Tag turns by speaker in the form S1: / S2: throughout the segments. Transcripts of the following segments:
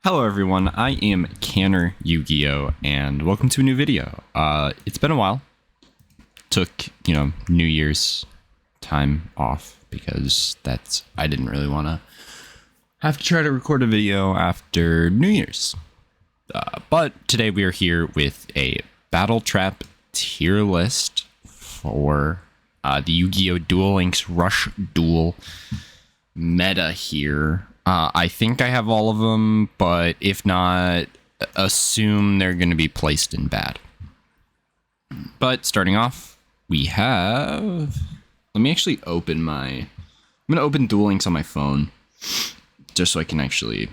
S1: Hello everyone, I am Canner Yu-Gi-Oh! And welcome to a new video. It's been a while. Took, New Year's time off because I didn't really want to have to try to record a video after New Year's. But today we are here with a Battle Trap tier list for the Yu-Gi-Oh! Duel Links Rush Duel meta here. I think I have all of them, but if not, assume they're going to be placed in bad. But starting off, we have... Let me actually open I'm going to open Duel Links on my phone, just so I can actually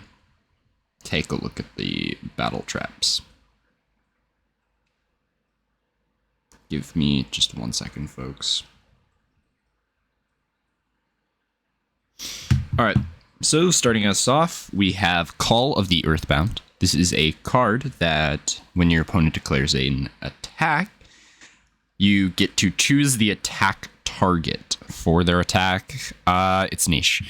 S1: take a look at the battle traps. Give me just 1 second, folks. All right. So starting us off, we have Call of the Earthbound. This is a card that when your opponent declares an attack, you get to choose the attack target for their attack. It's niche.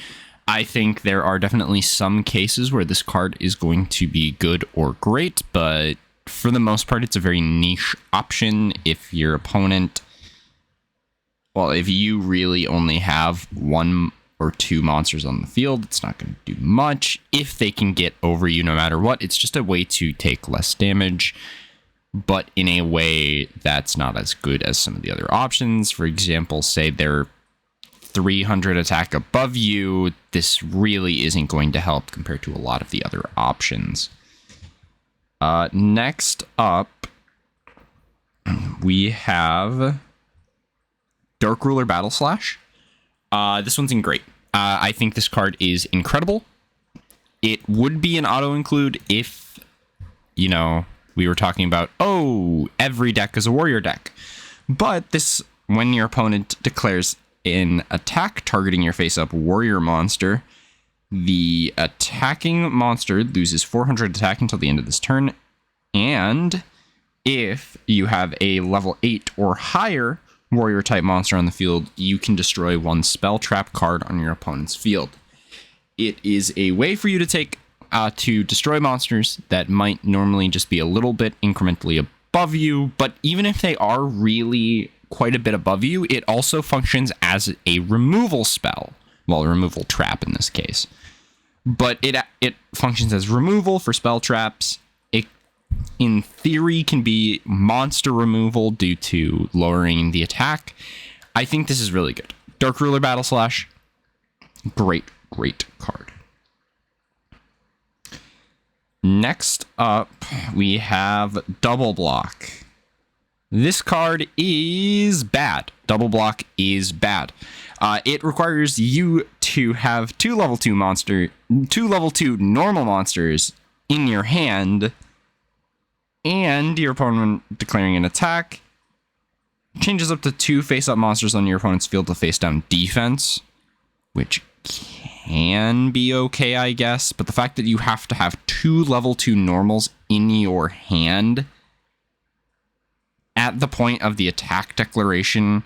S1: I think there are definitely some cases where this card is going to be good or great, but for the most part, it's a very niche option if your opponent... Well, if you really only have one or two monsters on the field, it's not going to do much. If they can get over you no matter what, it's just a way to take less damage, but in a way that's not as good as some of the other options. For example, say they're 300 attack above you, this really isn't going to help compared to a lot of the other options. Next up, we have Dark Ruler Battle Slash. This one's in great. I think this card is incredible. It would be an auto-include if, we were talking about, every deck is a warrior deck. But this, when your opponent declares an attack targeting your face-up warrior monster, the attacking monster loses 400 attack until the end of this turn. And if you have a level 8 or higher warrior type monster on the field, you can destroy one spell trap card on your opponent's field. It is a way for you to take to destroy monsters that might normally just be a little bit incrementally above you, but even if they are really quite a bit above you, it also functions as a removal spell. Well, a removal trap in this case. But it functions as removal for spell traps. It, in theory, can be monster removal due to lowering the attack. I think this is really good. Dark Ruler Battle Slash, great card. Next up, we have Double Block. This card is bad. Double Block is bad. It requires you to have two level 2 normal monsters in your hand, and your opponent declaring an attack changes up to 2 face-up monsters on your opponent's field to face-down defense, which can be okay, I guess. But the fact that you have to have 2 level 2 normals in your hand at the point of the attack declaration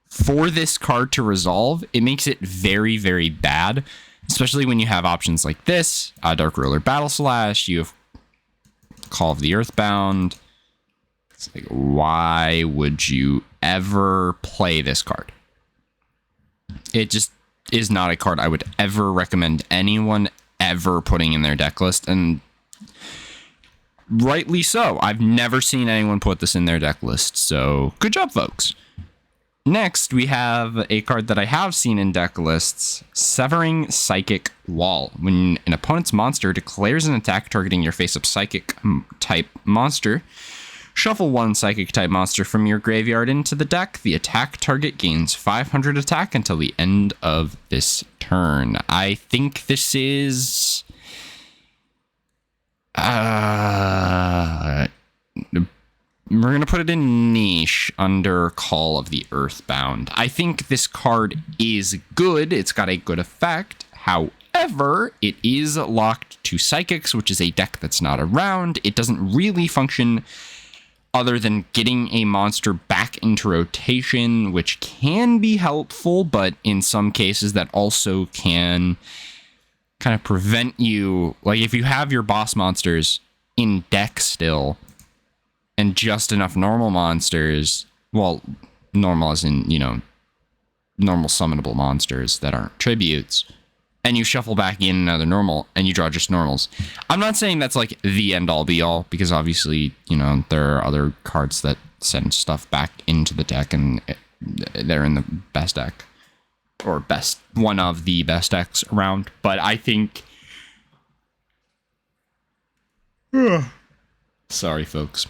S1: for this card to resolve, it makes it very, very bad, especially when you have options like this, Dark Ruler Battle Slash, you have Call of the Earthbound. It's like, why would you ever play this card? It just is not a card I would ever recommend anyone ever putting in their deck list, and rightly so. I've never seen anyone put this in their deck list, so good job, folks. Next, we have a card that I have seen in deck lists, Severing Psychic Wall. When an opponent's monster declares an attack targeting your face-up Psychic type monster, shuffle one Psychic type monster from your graveyard into the deck. The attack target gains 500 attack until the end of this turn. I think this is... we're going to put it in niche under Call of the Earthbound. I think this card is good. It's got a good effect. However, it is locked to Psychics, which is a deck that's not around. It doesn't really function other than getting a monster back into rotation, which can be helpful, but in some cases that also can kind of prevent you, like if you have your boss monsters in deck still and just enough normal monsters, well, normal as in, normal summonable monsters that aren't tributes, and you shuffle back in another normal and you draw just normals. I'm not saying that's like the end all be all, because obviously, there are other cards that send stuff back into the deck and they're in the best deck, or one of the best decks around. But I think, sorry folks,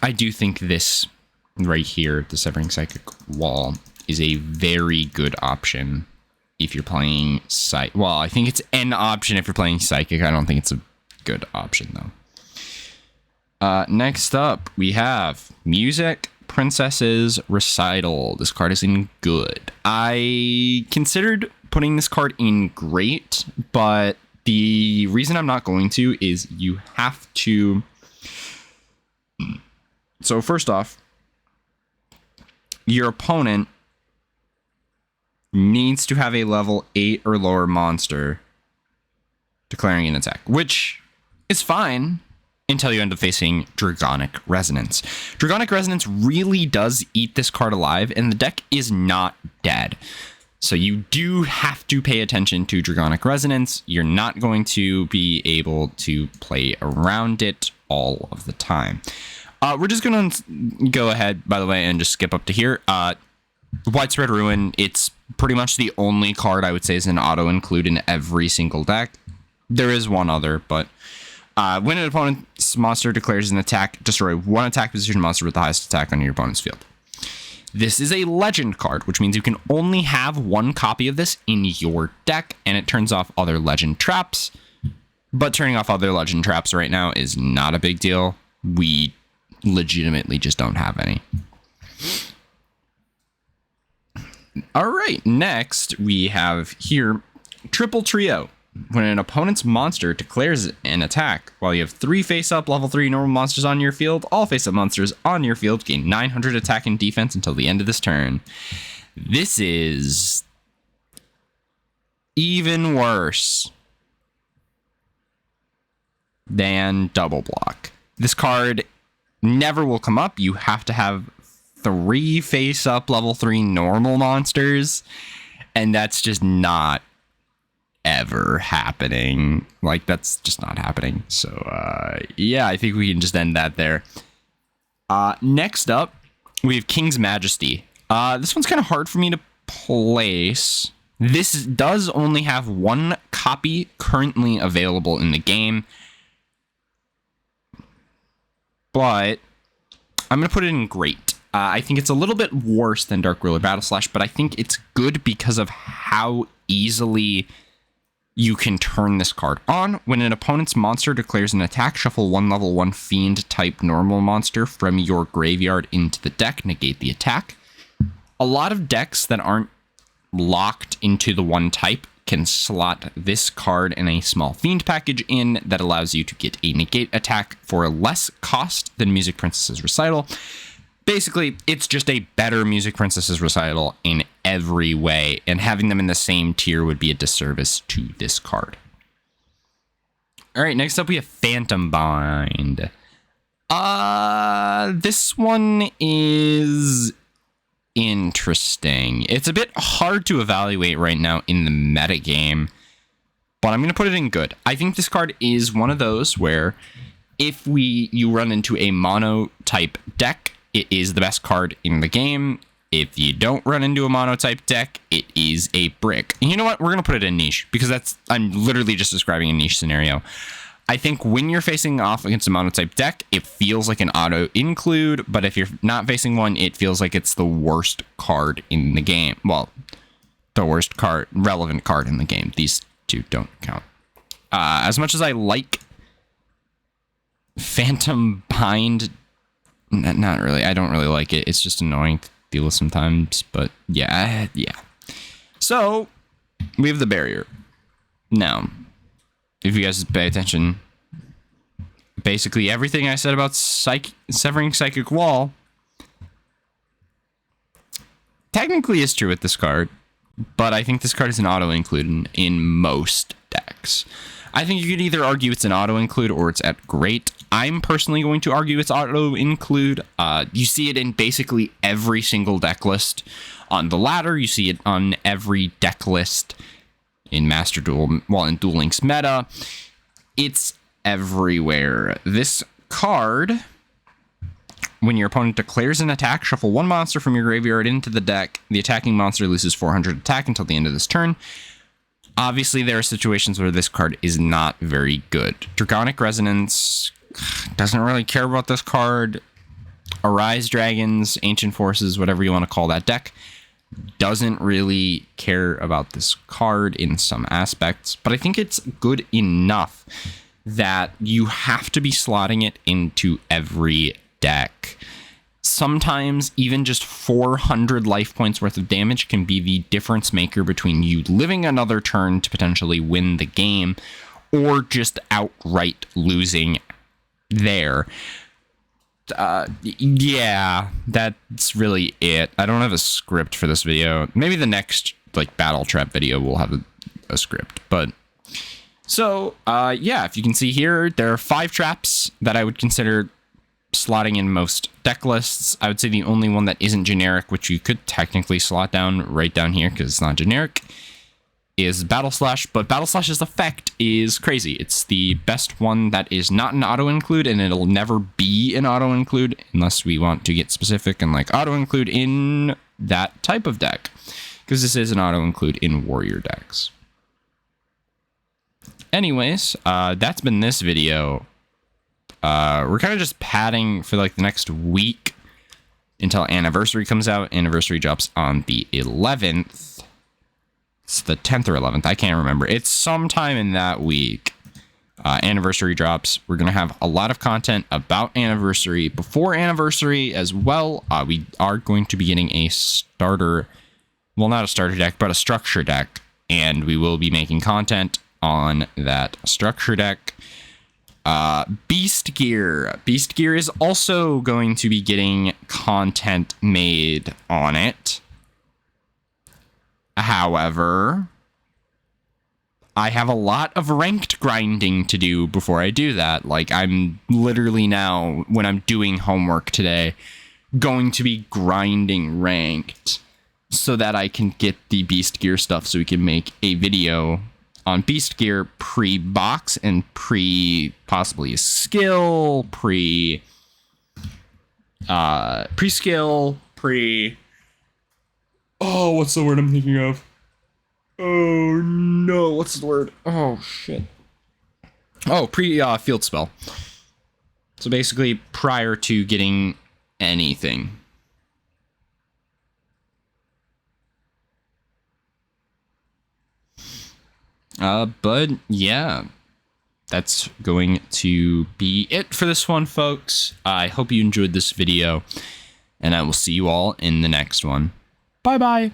S1: I do think this right here, the Severing Psychic Wall, is a very good option if you're playing well, I think it's an option if you're playing Psychic. I don't think it's a good option though. Next up, we have Music Princess's Recital. This card is in good. I considered putting this card in great, but the reason I'm not going to is you have to. So first off, your opponent needs to have a level 8 or lower monster declaring an attack, which is fine until you end up facing Dragonic Resonance. Dragonic Resonance really does eat this card alive, and the deck is not dead. So you do have to pay attention to Dragonic Resonance. You're not going to be able to play around it all of the time. We're just going to go ahead, by the way, and just skip up to here. Widespread Ruin, it's pretty much the only card I would say is an auto-include in every single deck. There is one other, but when an opponent's monster declares an attack, destroy one attack position monster with the highest attack on your opponent's field. This is a legend card, which means you can only have one copy of this in your deck, and it turns off other legend traps. But turning off other legend traps right now is not a big deal. We legitimately just don't have any. All right, next we have here Triple Trio. When an opponent's monster declares an attack, while you have 3 face-up level 3 normal monsters on your field, all face-up monsters on your field gain 900 attack and defense until the end of this turn. This is even worse than Double Block. This card never will come up. You have to have 3 face-up level 3 normal monsters, and that's just not ever happening. Like, that's just not happening. So yeah, I think we can just end that there. Next up, we have King's Majesty. This one's kind of hard for me to place. This does only have 1 copy currently available in the game, but I'm going to put it in great. I think it's a little bit worse than Dark Ruler Battle Slash, but I think it's good because of how easily you can turn this card on. When an opponent's monster declares an attack, shuffle 1 level 1 Fiend type normal monster from your graveyard into the deck, negate the attack. A lot of decks that aren't locked into the one type can slot this card in a small Fiend package in that allows you to get a negate attack for less cost than Music Princess's Recital. Basically, it's just a better Music Princess's Recital in every way, and having them in the same tier would be a disservice to this card. All right, next up we have Phantom Bind. This one is interesting. It's a bit hard to evaluate right now in the metagame, but I'm going to put it in good. I think this card is one of those where if you run into a mono type deck, it is the best card in the game. If you don't run into a mono-type deck, it is a brick. And you know what? We're going to put it in niche, because I'm literally just describing a niche scenario. I think when you're facing off against a mono-type deck, it feels like an auto-include, but if you're not facing one, it feels like it's the worst card in the game. Well, the worst relevant card in the game. These two don't count. As much as I like Phantom Bind, not really. I don't really like it. It's just annoying to deal with sometimes, but yeah. So, we have the barrier. Now, if you guys pay attention, basically everything I said about Severing Psychic Wall technically is true with this card, but I think this card is an auto-include in most decks. I think you could either argue it's an auto-include or it's at great. I'm personally going to argue it's auto-include. You see it in basically every single deck list on the ladder. You see it on every deck list in Master Duel, well, in Duel Links meta. It's everywhere. This card, when your opponent declares an attack, shuffle one monster from your graveyard into the deck. The attacking monster loses 400 attack until the end of this turn. Obviously, there are situations where this card is not very good. Draconic Resonance doesn't really care about this card. Arise Dragons, Ancient Forces, whatever you want to call that deck, doesn't really care about this card in some aspects. But I think it's good enough that you have to be slotting it into every deck. Sometimes even just 400 life points worth of damage can be the difference maker between you living another turn to potentially win the game or just outright losing there. Yeah, that's really it. I don't have a script for this video. Maybe the next like battle trap video will have a script, but so yeah, if you can see here, there are 5 traps that I would consider slotting in most deck lists. I would say the only one that isn't generic, which you could technically slot down right down here because it's not generic, is Battle Slash. But Battle Slash's effect is crazy. It's the best one that is not an auto-include, and it'll never be an auto-include unless we want to get specific and like auto-include in that type of deck, because this is an auto-include in warrior decks. Anyways, that's been this video. We're kind of just padding for like the next week until Anniversary comes out. Anniversary drops on the 11th. It's the 10th or 11th. I can't remember. It's sometime in that week. Anniversary drops. We're going to have a lot of content about Anniversary before Anniversary as well. We are going to be getting a starter, well, not a starter deck, but a structure deck. And we will be making content on that structure deck. Beast Gear. Beast Gear is also going to be getting content made on it. However, I have a lot of ranked grinding to do before I do that. Like, I'm literally now, when I'm doing homework today, going to be grinding ranked so that I can get the Beast Gear stuff so we can make a video on Beast Gear pre-box and possibly skill, pre-skill, oh, what's the word I'm thinking of? Oh, no, what's the word? Oh, shit. Oh, field spell. So basically, prior to getting anything. But yeah, that's going to be it for this one, folks. I hope you enjoyed this video, and I will see you all in the next one. Bye-bye.